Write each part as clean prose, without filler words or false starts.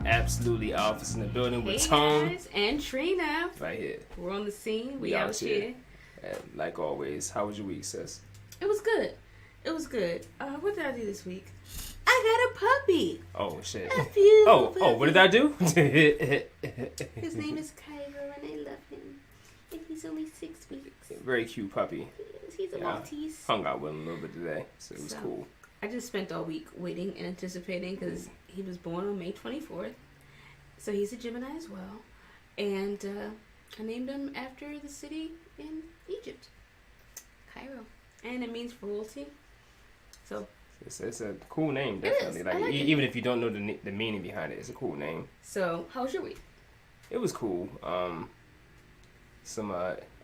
Absolutely Alpha's in the building with Hey Tone. guys, and Trina. Right here. We're on the scene. We out out here. And like always, how was your week, sis? It was good. It was good. What did I do this week? I got a puppy. Oh, shit. A beautiful Oh, what did I do? His name is Cairo, and I love him. And he's only 6 weeks. Very cute puppy. He's a Maltese. Hung out with him a little bit today, so it was cool. I just spent all week waiting and anticipating because he was born on May 24th. So he's a Gemini as well. And I named him after the city in Egypt, Cairo. And it means royalty. So it's a cool name, definitely. Like even if you don't know the meaning behind it, it's a cool name. So how was your week? It was cool. Some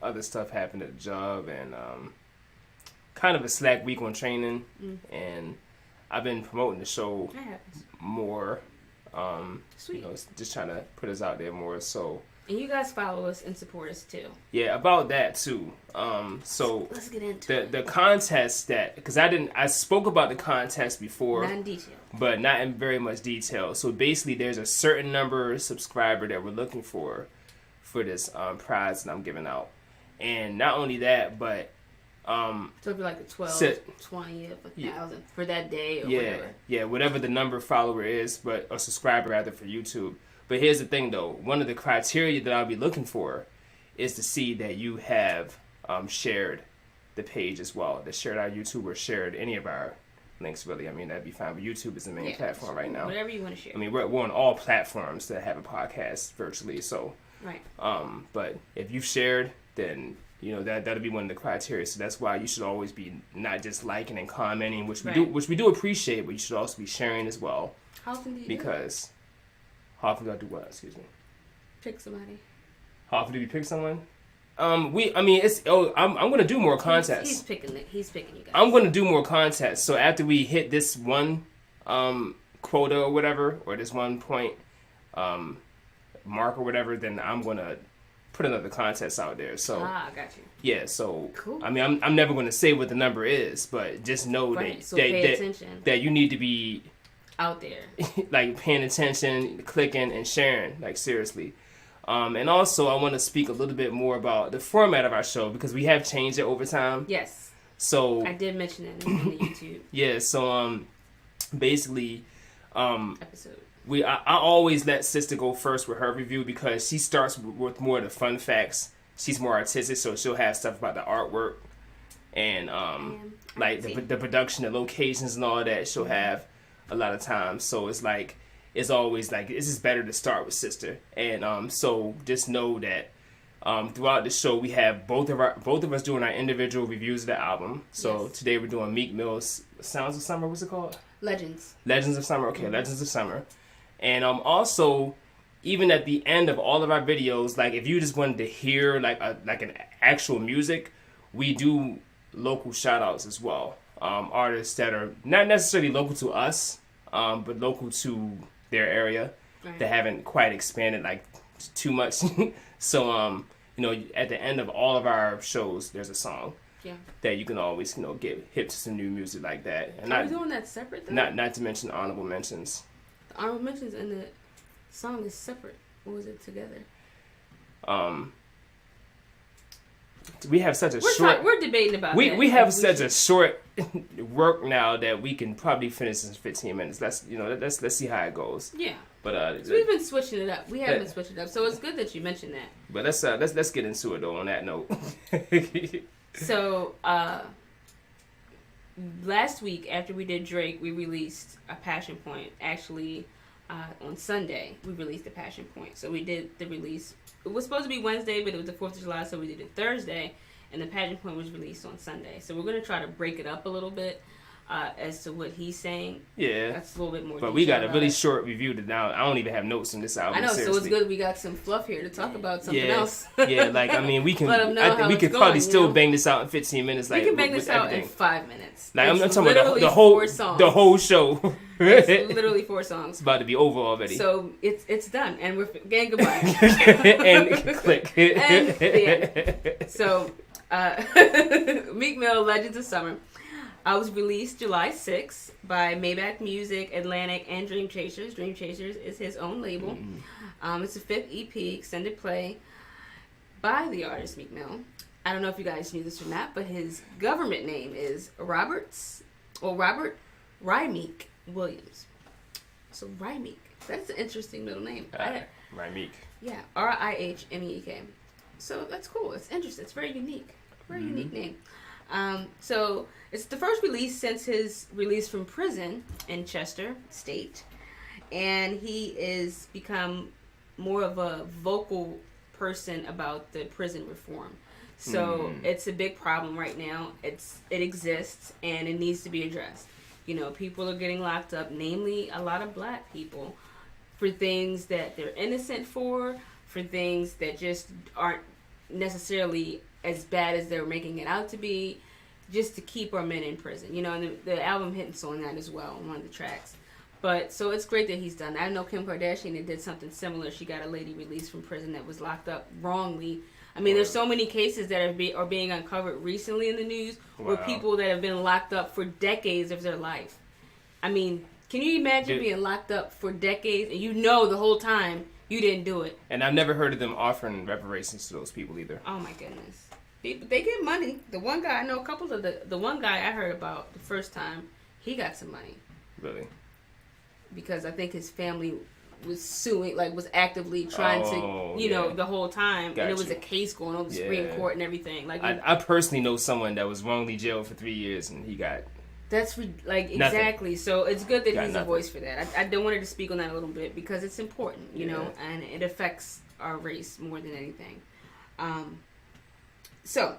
other stuff happened at the job, and kind of a slack week on training. And I've been promoting the show more. Sweet. You know, just trying to put us out there more. So. And you guys follow us and support us too. Yeah, about that too. So let's get into the contest because I spoke about the contest before, not in detail, but not in very much detail. So basically, there's a certain number of subscriber that we're looking for this prize that I'm giving out, and not only that, but so it'd be like the 12th, 20th, 1,000 for that day or whatever. Yeah, whatever the number of follower is, but a subscriber rather for YouTube. But here's the thing, though. One of the criteria that I'll be looking for is to see that you have shared the page as well, that shared our YouTube or shared any of our links, really. I mean, that'd be fine. But YouTube is the main platform right now. Whatever you want to share. I mean, we're on all platforms that have a podcast virtually. So, right. But if you've shared, then you know that'll be one of the criteria. So that's why you should always be not just liking and commenting, which we do appreciate, but you should also be sharing as well. How often do you because how often do I do what? Excuse me. Pick somebody. How often do we pick someone? I'm gonna do more contests. He's picking you guys. I'm gonna do more contests. So after we hit this one quota or whatever, or this 1 point mark or whatever, then I'm gonna put another contest out there. So got you. Yeah, so cool. I mean, I'm never gonna say what the number is, but just know that you need to be out there, like paying attention, clicking, and sharing, like seriously. And also, I want to speak a little bit more about the format of our show because we have changed it over time. Yes. So I did mention it in the YouTube. Yeah. So basically, episode. I always let Sister go first with her review because she starts with more of the fun facts. She's more artistic, so she'll have stuff about the artwork and like the production, the locations, and all that. She'll have a lot of times. So it's always like it's just better to start with Sister. And so just know that throughout the show we have both of us doing our individual reviews of the album. So today we're doing Meek Mill's Sounds of Summer. What's it called? Legends of Summer. Okay, Legends of Summer. And also, even at the end of all of our videos, like if you just wanted to hear like an actual music, we do local shout outs as well. Artists that are not necessarily local to us, but local to their area that haven't quite expanded like too much. So at the end of all of our shows, there's a song that you can always get hip to some new music like that. And are we doing that separate though? Not to mention honorable mentions. The honorable mentions and the song is separate. Or was it together? We have such a short. We're debating about that. We have such a short work now that we can probably finish in 15 minutes. Let's see how it goes. Yeah. But so we've been switching it up. We have been switching it up. So it's good that you mentioned that. But let's get into it though. On that note. So last week after we did Drake, we released a Passion Point. Actually, on Sunday we released a Passion Point. So we did the release. It was supposed to be Wednesday, but it was the 4th of July, so we did it Thursday, and the Passion Point was released on Sunday. So we're going to try to break it up a little bit as to what he's saying. Yeah. That's a little bit more But we got a really short review to now. I don't even have notes on this album. I know, seriously. So it's good we got some fluff here to talk about something else. Yeah, like, I mean, we can, I think we could probably still bang this out in 15 minutes. Like, we can bang this out in 5 minutes. Like, I'm talking about the whole show. It's literally 4 songs. It's about to be over already. So it's done, and we're getting goodbye. And click. And the end. So Meek Mill, Legends of Summer. was released July 6th by Maybach Music, Atlantic, and Dream Chasers. Dream Chasers is his own label. It's a 5th EP, extended play, by the artist Meek Mill. I don't know if you guys knew this or not, but his government name is Robert Rymeek Williams. So Rymeek. That's an interesting middle name. Rymeek. Yeah, Rihmeek. So that's cool. It's interesting. It's very unique. Very unique name. So it's the first release since his release from prison in Chester State. And he is become more of a vocal person about the prison reform. So it's a big problem right now. It exists and it needs to be addressed. You know, people are getting locked up, namely a lot of black people, for things that they're innocent for things that just aren't necessarily as bad as they're making it out to be, just to keep our men in prison. You know, and the album hints on that as well, on one of the tracks. But, so it's great that he's done that. I know Kim Kardashian did something similar. She got a lady released from prison that was locked up wrongly. I mean, there's so many cases that are being uncovered recently in the news where people that have been locked up for decades of their life. I mean, can you imagine being locked up for decades and you know the whole time you didn't do it? And I've never heard of them offering reparations to those people either. Oh my goodness. They get money. The one guy, I know a couple of the one guy I heard about the first time, he got some money. Really? Because I think his family was suing, like was actively trying to, you know, the whole time. And it was a case going on the Supreme Court and everything. Like I personally know someone that was wrongly jailed for 3 years and he got That's like exactly. So it's good that he's a voice for that. I wanted to speak on that a little bit because it's important, you know, and it affects our race more than anything. So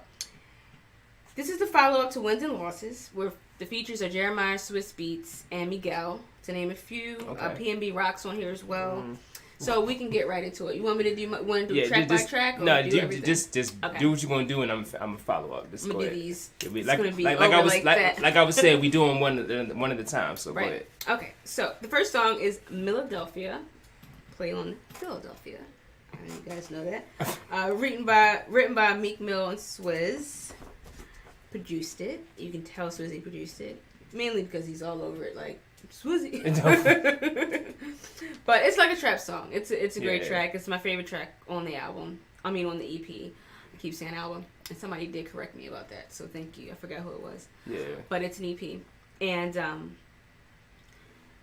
this is the follow up to Wins and Losses, where the features are Jeremiah Swiss Beats and Miguel, to name a few. PNB Rock's on here as well. So we can get right into it. You want me to do track by track? Or no, just do what you're gonna do, and I'm gonna follow up. I'm gonna do these. Like I was saying, we doing one at a time. So go ahead. Okay, so the first song is Philadelphia, play on Philadelphia. I know you guys know that. Written by Meek Mill and Swizz. Produced it. You can tell Swizzy produced it, mainly because he's all over it, like Swizzy. But it's like a trap song. It's a great track. It's my favorite track on the album. I mean, on the EP. I keep saying album, and somebody did correct me about that, so thank you. I forgot who it was. Yeah. But it's an EP, and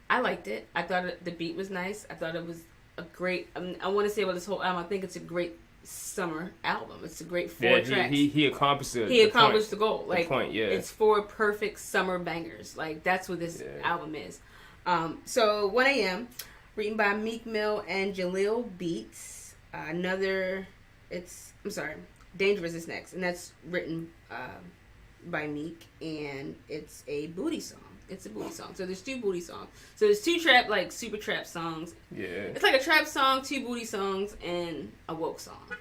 I liked it. I thought the beat was nice. I thought it was a great. I want to say about this whole album, I think it's a great summer album. It's a great 4 tracks. He accomplished it. He accomplished the goal. Like, point, it's 4 perfect summer bangers. Like, that's what this album is. So 1 a.m. written by Meek Mill and Jaleel Beats. Dangerous is next, and that's written by Meek, and it's a booty song. It's a booty song. So there's 2 booty songs. So there's 2 trap, like super trap songs. Yeah. It's like a trap song, 2 booty songs, and a woke song.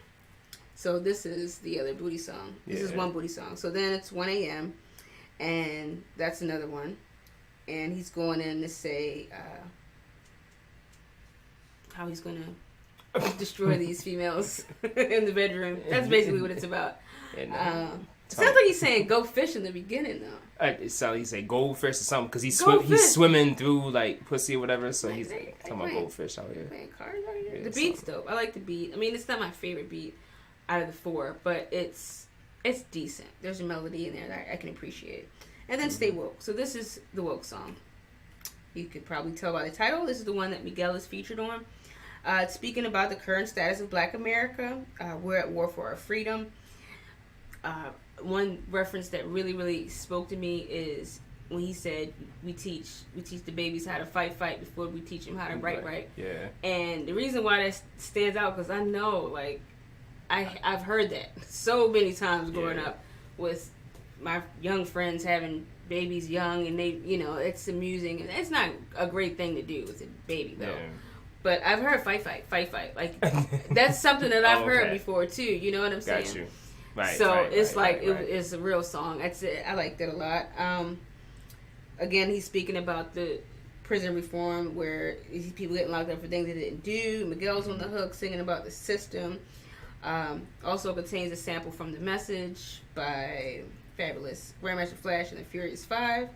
So this is the other booty song. This is one booty song. So then it's 1 a.m. and that's another one. And he's going in to say how he's going to destroy these females in the bedroom. That's basically what it's about. Sounds like he's saying go fish in the beginning, though. So he say goldfish or something because he's swimming through like pussy or whatever. So he's talking about goldfish out here. Playing cards out here. Yeah, the beat's dope. I like the beat. I mean, it's not my favorite beat out of the 4, but it's decent. There's a melody in there that I can appreciate. And then Stay Woke. So this is the woke song. You could probably tell by the title. This is the one that Miguel is featured on. It's speaking about the current status of Black America. We're at war for our freedom. One reference that really, really spoke to me is when he said, we teach the babies how to fight before we teach them how to write. Yeah. And the reason why that stands out, because I know, like, I've heard that so many times growing up with my young friends having babies young, and they, you know, it's amusing. And it's not a great thing to do with a baby, though. Yeah. But I've heard fight. Like, that's something that I've heard before, too. You know what I'm saying? Got you. Right, so it's it's a real song. That's it. I liked it a lot. Again, he's speaking about the prison reform where people getting locked up for things they didn't do. Miguel's on the hook singing about the system. Also contains a sample from The Message by fabulous. Grandmaster Flash and the Furious Five.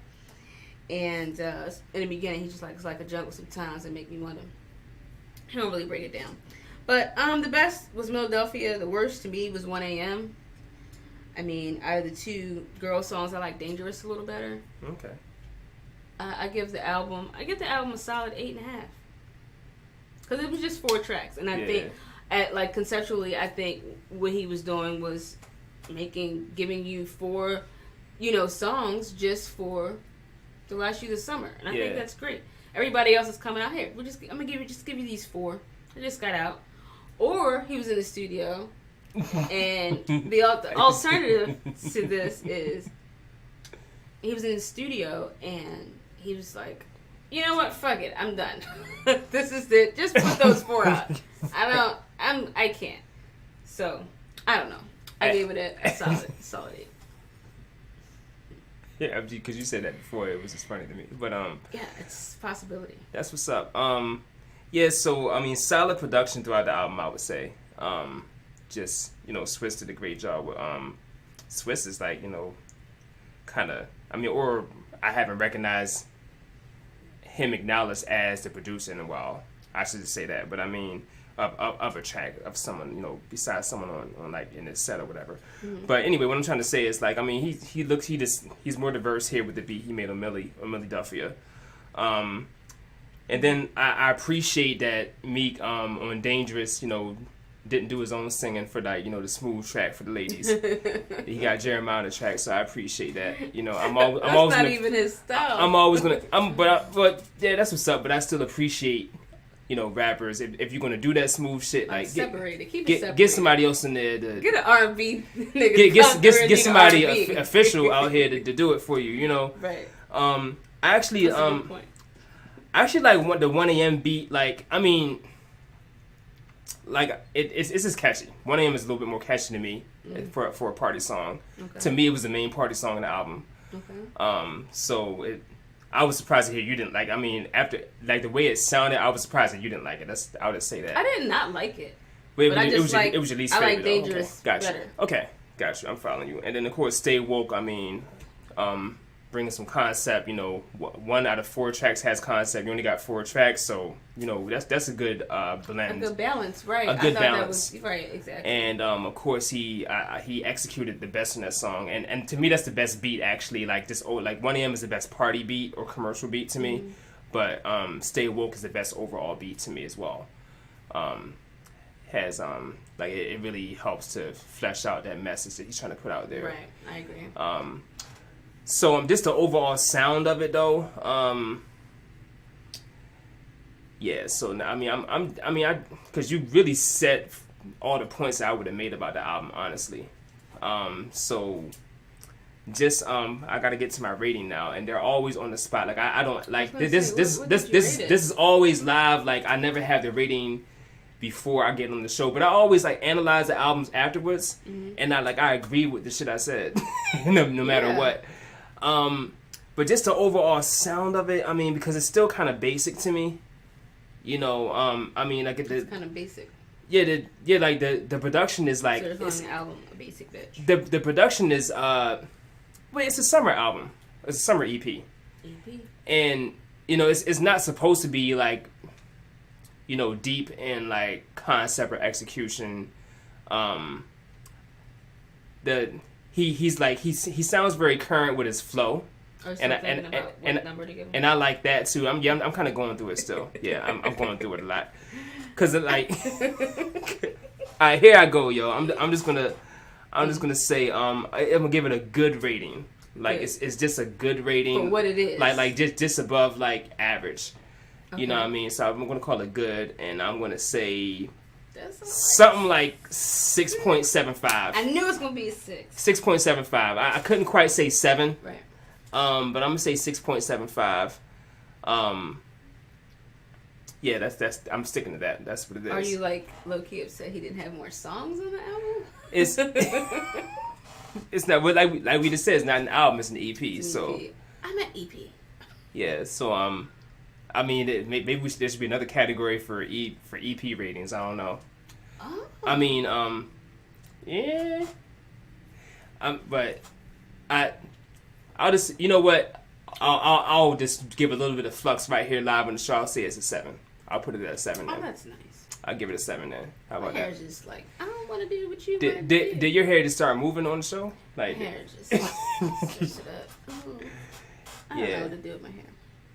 And in the beginning, he's just like, it's like a jungle sometimes and make me wonder. He don't really break it down. But the best was Philadelphia. The worst to me was 1 a.m. I mean, out of the two girl songs, I like Dangerous a little better. Okay. I give the album a solid 8.5. Because it was just 4 tracks. And I think, conceptually, I think what he was doing was giving you 4, songs just for to last you the summer. And I think that's great. Everybody else is coming out here. I'm gonna give you these 4. I just got out. Or he was in the studio, and the alternative to this is he was in the studio and he was like, you know what, fuck it, I'm done. This is it. Just put those 4 out. I can't. So I don't know. I gave it a solid 8. Yeah, because you said that before, it was just funny to me. But yeah, it's a possibility. That's what's up. Yeah, so I mean, solid production throughout the album, I would say. Just Swiss did a great job with. Swiss is like kind of. I mean, or I haven't recognized him acknowledged as the producer in a while. I should just say that, but I mean, of a track of someone besides someone on like in his set or whatever. Mm-hmm. But anyway, what I'm trying to say is like, I mean, he's more diverse here with the beat he made on Philadelphia. And then I appreciate that Meek on Dangerous, didn't do his own singing for like the smooth track for the ladies. He got Jeremiah on the track, so I appreciate that. I'm always not gonna, even his style. I'm always gonna. But yeah, that's what's up. But I still appreciate rappers if you're gonna do that smooth shit, like get somebody else in there to get an R&B nigga. Get somebody official out here to do it for you. Right. I actually like the 1 a.m. beat. Like, I mean, like it's just catchy. 1 a.m. is a little bit more catchy to me for a party song. Okay. To me, it was the main party song in the album. Okay. I was surprised to hear you didn't like. I mean, after like the way it sounded, I was surprised that you didn't like it. I would just say that. I did not like it. But it was your least favorite. I like Dangerous better. Okay, gotcha. I'm following you. And then of course, Stay Woke. I mean, bringing some concept. 1 out of 4 tracks has concept. You only got 4 tracks, so that's a good blend. A good balance, right? A good balance, that was, right? Exactly. And of course, he executed the best in that song. And to me, that's the best beat actually. Like this, like 1 a.m. is the best party beat or commercial beat to me, but Stay Woke is the best overall beat to me as well. Has like it really helps to flesh out that message that he's trying to put out there. Right, I agree. So just the overall sound of it though, yeah. So I mean, because you really said all the points that I would have made about the album, honestly. So just I got to get to my rating now, and they're always on the spot. Like I don't like this is always live. Like I never have the rating before I get on the show, but I always like analyze the albums afterwards, and I agree with the shit I said, no matter what. But just the overall sound of it, I mean, because it's still kind of basic to me, I mean, like it's kind of basic. Yeah, like the production is like. So there's on the album a basic bitch. The production is it's a summer album. It's a summer EP. And it's not supposed to be like, deep in like concept or execution. He sounds very current with his flow, and I like that too. I'm kind of going through it still. Yeah, I'm going through it a lot, cause like, all right, here I go, yo. I'm just gonna say I'm gonna give it a good rating. Like it's just a good rating for what it is. Like just above like average. Okay. You know what I mean? So I'm gonna call it good, and I'm gonna say. Something like 6.75. I knew it was gonna be a 6. 6.75. I couldn't quite say 7. Right. But I'm gonna say 6.75. Yeah, that's. I'm sticking to that. That's what it is. Are you like low key upset he didn't have more songs on the album? It's it's not. Like we just said, it's not an album. It's an EP. It's an EP. I'm an EP. Yeah. So I mean, maybe there should be another category for EP ratings. I don't know. Oh. I mean, yeah. But I'll just, you know what? I'll just give a little bit of flux right here live on the show. I'll say it's a 7. I'll put it at a 7. Oh, that's nice. I'll give it a 7 then. How about my that? hair's just like, I don't want to do what you did your hair just start moving on the show? Like, my hair just switched it up. Ooh. I don't know what to do with my hair.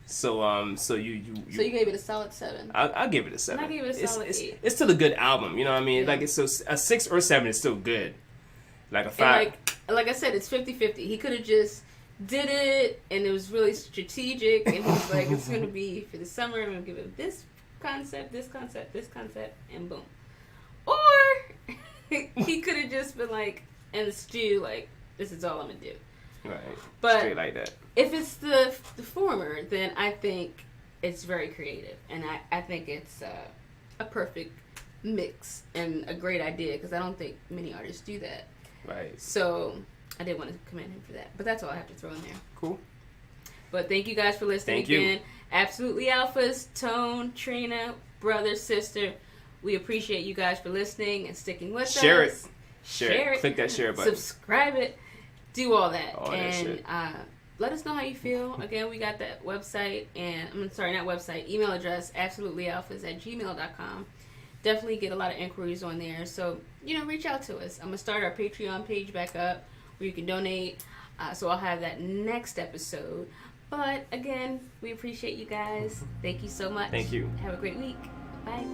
So you gave it a solid 7. I'll give it a 7. I gave it a solid 8. It's still a good album, you know what I mean? Yeah. Like, it's so a 6 or 7 is still good. Like a 5. And like I said, it's 50-50. He could have just did it, and it was really strategic, and he was like, it's going to be for the summer, I'm going to give it this concept, and boom. Or he could have just been like, in the stew, like, this is all I'm going to do. Right. But straight like that. If it's the former, then I think it's very creative, and I think it's a perfect mix and a great idea, because I don't think many artists do that. Right. So I did want to commend him for that. But that's all I have to throw in there. Cool. But thank you guys for listening again. Absolutely Alphas, Tone, Trina, brother, sister. We appreciate you guys for listening and sticking with us. Share it. Click that share button. Subscribe it. Do all that. All and that shit. Let us know how you feel. Again, we got that website email address, absolutelyalphas@gmail.com. Definitely get a lot of inquiries on there. So, reach out to us. I'm going to start our Patreon page back up where you can donate. So I'll have that next episode. But again, we appreciate you guys. Thank you so much. Thank you. Have a great week. Bye.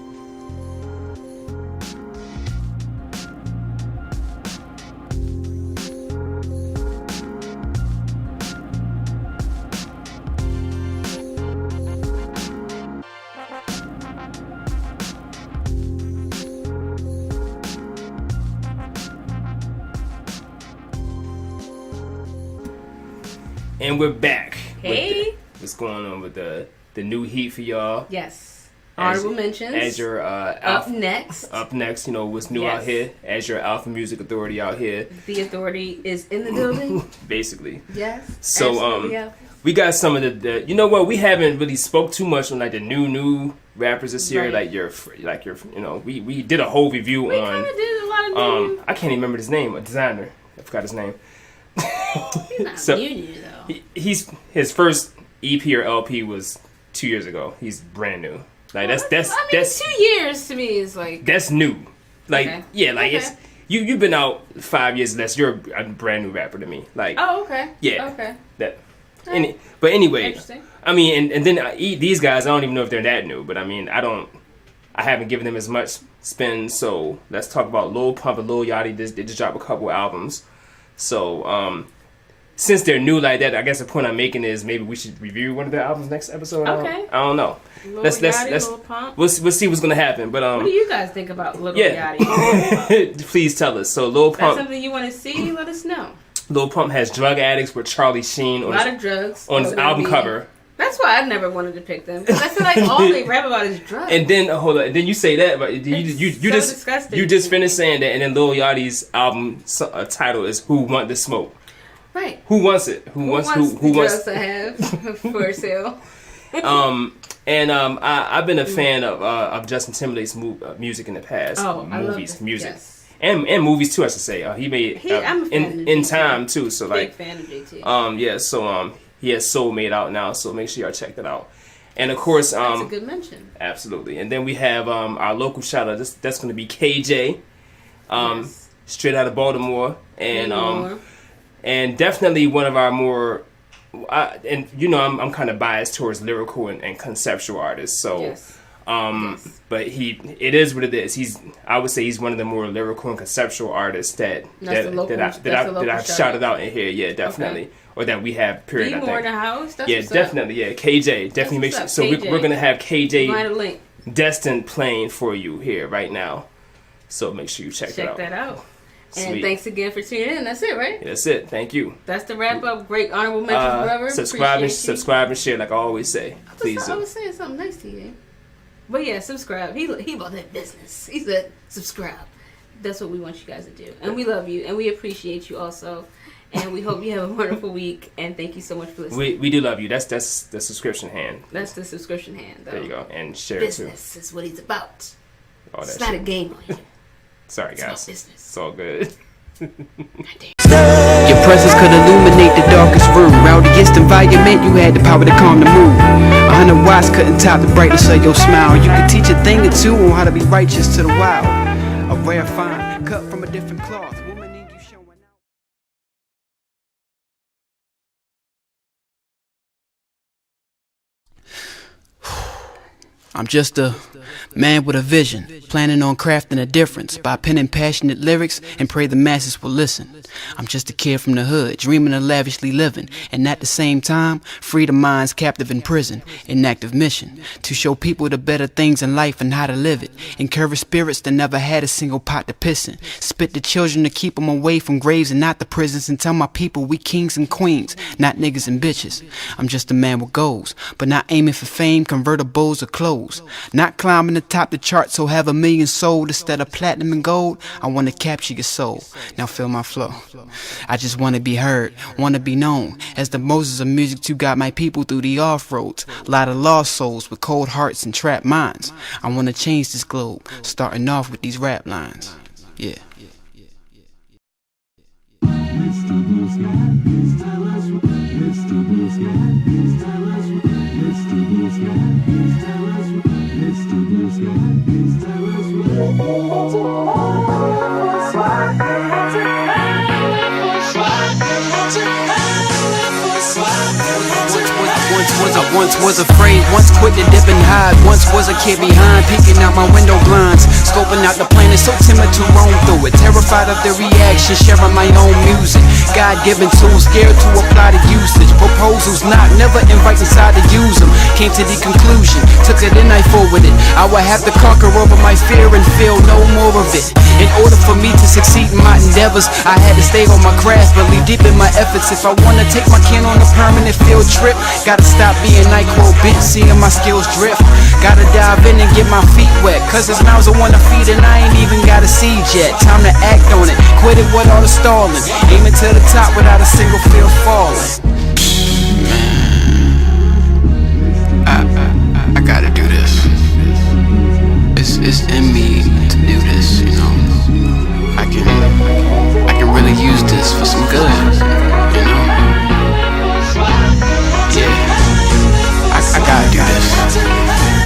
And we're back. Hey. What's going on with the new heat for y'all? Yes. Honorable mentions. As your up next. Up next, what's new out here. As your Alpha Music Authority out here. The authority is in the building. Basically. Yes. So we got some of the you know what, we haven't really spoke too much on like the new rappers this year. Right. We did a whole review on. We kind of did a lot of new. I can't even remember his name. A designer. I forgot his name. He's not new though. He's his first EP or LP was 2 years ago. He's brand new. Like that's 2 years to me is like that's new. Like okay. Yeah, like okay. It's you've been out 5 years less. You're a brand new rapper to me. Like okay. Yeah. Okay. But anyway, interesting. I mean, and then these guys, I don't even know if they're that new. But I mean, I haven't given them as much spin. So let's talk about Lil Pump and Lil Yachty. They just dropped a couple albums. So since they're new like that, I guess the point I'm making is maybe we should review one of their albums next episode. Okay. I don't know. Let's Lil Pump. We'll see what's gonna happen. But what do you guys think about Lil Yachty? Please tell us. So Lil Pump. That's something you want to see? Let us know. Lil Pump has Drug Addicts with Charlie Sheen on a lot of drugs on his album cover. That's why I never wanted to pick them, because I feel like all they rap about is drugs. And then hold on, and then you say that, but disgusting. You just finished saying that, and then Lil Yachty's album title is "Who Want the Smoke." Right. Who wants it? Who wants drugs to have for sale? I've been a fan of Justin Timberlake's music in the past. Movies, music. Yes. And movies too, I should say. He made I'm a fan in time too. So big fan of JT. He has Soul Made out now, so make sure y'all check that out. And of course, that's a good mention. Absolutely. And then we have our local shout out. That's going to be KJ, yes. Straight out of Baltimore, and definitely one of our more. I'm kind of biased towards lyrical and conceptual artists. So. Yes. But it is what it is. I would say he's one of the more lyrical and conceptual artists that I've shouted out in here. Yeah, definitely. Okay. Or that we have. Period. Be more in the house. That's yeah, definitely. Yeah, KJ definitely makes sure. So we're gonna have KJ Destined playing for you here right now. So make sure you check that out. And Sweet. Thanks again for tuning in. That's it, right? That's it. Thank you. That's the wrap up. Great honorable mentions, forever. Subscribe and share, like I always say. Please. I was saying something nice to you. But yeah, subscribe. He about that business. He said subscribe. That's what we want you guys to do. And we love you. And we appreciate you also. And we hope you have a wonderful week. And thank you so much for listening. We do love you. That's the subscription hand. That's the subscription hand, though. There you go. And share business it too. is what he's about. All that it's not a game on you. Sorry, guys. It's all business. It's all good. Your presence could illuminate enhanced environment, you had the power to calm the mood. 100 watts couldn't top the brightness of your smile. You could teach a thing or two on how to be righteous to the wild. A rare find, cut from a different cloth. Woman need you showing out. I'm just a man with a vision, planning on crafting a difference by penning passionate lyrics and pray the masses will listen. I'm just a kid from the hood, dreaming of lavishly living, and at the same time, free the minds captive in prison, in active mission, to show people the better things in life and how to live it, encourage spirits that never had a single pot to piss in, spit the children to keep them away from graves and not the prisons, and tell my people we kings and queens, not niggas and bitches. I'm just a man with goals, but not aiming for fame, convertibles or clothes. Not climbing the top the chart so have 1 million sold instead of platinum and gold. I want to capture your soul. Now feel my flow. I just want to be heard, want to be known as the Moses of music to guide my people through the off-roads. A lot of lost souls with cold hearts and trapped minds. I want to change this globe, starting off with these rap lines. Yeah. Once was afraid, once quit to dip and hide. Once was a kid behind, peeking out my window blinds, scoping out the planet, so timid to roam through it. Terrified of the reaction, sharing my own music. God-given tools, scared to apply the usage. Proposals not, never invite inside to use them. Came to the conclusion, took it and I forwarded. I would have to conquer over my fear and feel no more of it. In order for me to succeed in my endeavors, I had to stay on my craft, but leave deep in my efforts. If I wanna take my kin on a permanent field trip, gotta stop being NyQuil bent, seeing my skills drift. Gotta dive in and get my feet wet, cause there's mouths I wanna feed and I ain't even got a seed yet. Time to act on it, quit it with all the stalling, aiming to the top without a single field falling. I gotta do this. It's in me to do this, you know. I can really use this for some good, you know. Yeah, I gotta do this.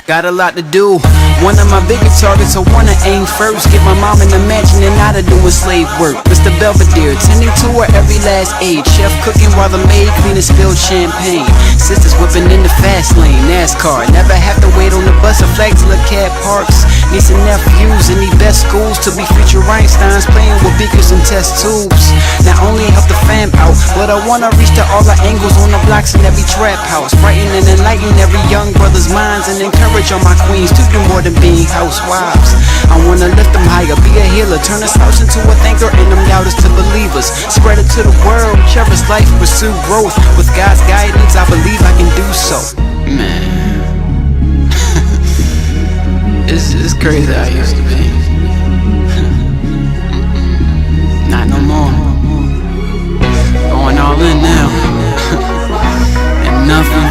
Got a lot to do. One of my biggest targets, I wanna aim first. Get my mom in the mansion and not a doing slave work. Mr. Belvedere, tending to her every last age. Chef cooking while the maid cleaning spilled champagne. Sisters whipping in the fast lane, NASCAR. Never have to wait on the bus or flag till a cab parks. Niece and nephews in the best schools to be future Einsteins, playing with beakers and test tubes. Not only help the fam out, but I wanna reach to all the angles on the blocks in every trap house. Brighten and enlighten every young brother's minds and encourage all my queens to do more than being housewives. I wanna lift them higher, be a healer, turn this house into a thinker and them doubters to believers. Spread it to the world, cherish life, pursue growth. With God's guidance, I believe I can do so. Man, it's crazy how I used to be. Not no more. Going all in now. And nothing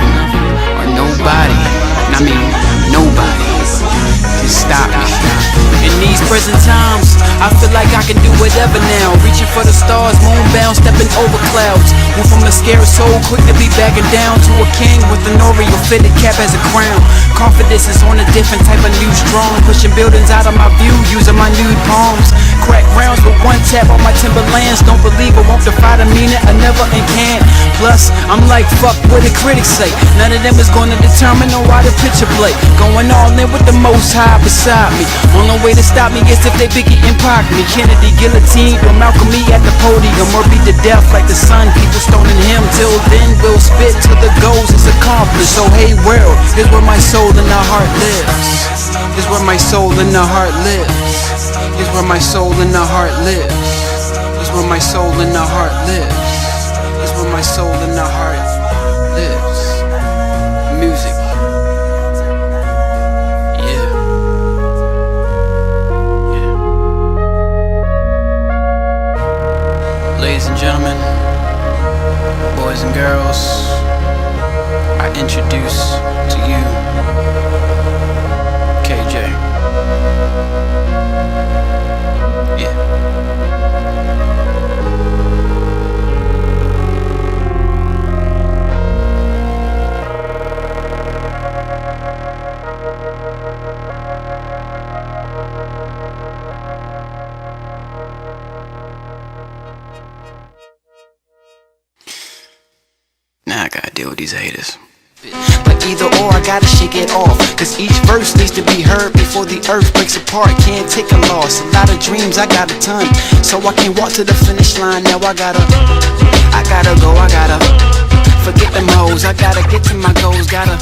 or nobody, I mean nobody, can stop me. In these present times, I feel like I can do whatever now. Reaching for the stars, moonbound, stepping over clouds. Went from a scared soul, quick to be backing down, to a king with an Oreo fitted cap as a crown. Confidence is on a different type of new strong. Pushing buildings out of my view, using my nude palms. Crack rounds with one tap on my timberlands. Don't believe I won't defy the meaning, I never and can't. Plus, I'm like, fuck what the critics say. None of them is gonna determine or why the picture play. Going all in with the most high beside me. Only way to stop me is if they Biggie and Pac me. Kennedy guillotine or Malcolm me at the podium, or beat to death like the sun. People stoning him. Till then, we'll spit till the goals is accomplished. So hey world, here's where my soul and the heart lives. Here's where my soul and the heart lives. Here's where my soul and the heart lives. Here's where my soul and the heart lives. Here's where my soul and the heart lives. Music. Ladies and gentlemen, boys and girls, I introduce to you KJ. Yeah. deal with these haters. But either or, I gotta shake it off, cause each verse needs to be heard before the earth breaks apart. Can't take a loss, a lot of dreams, I got a ton, so I can't walk to the finish line. Now I gotta go, I gotta forget them hoes, I gotta get to my goals, gotta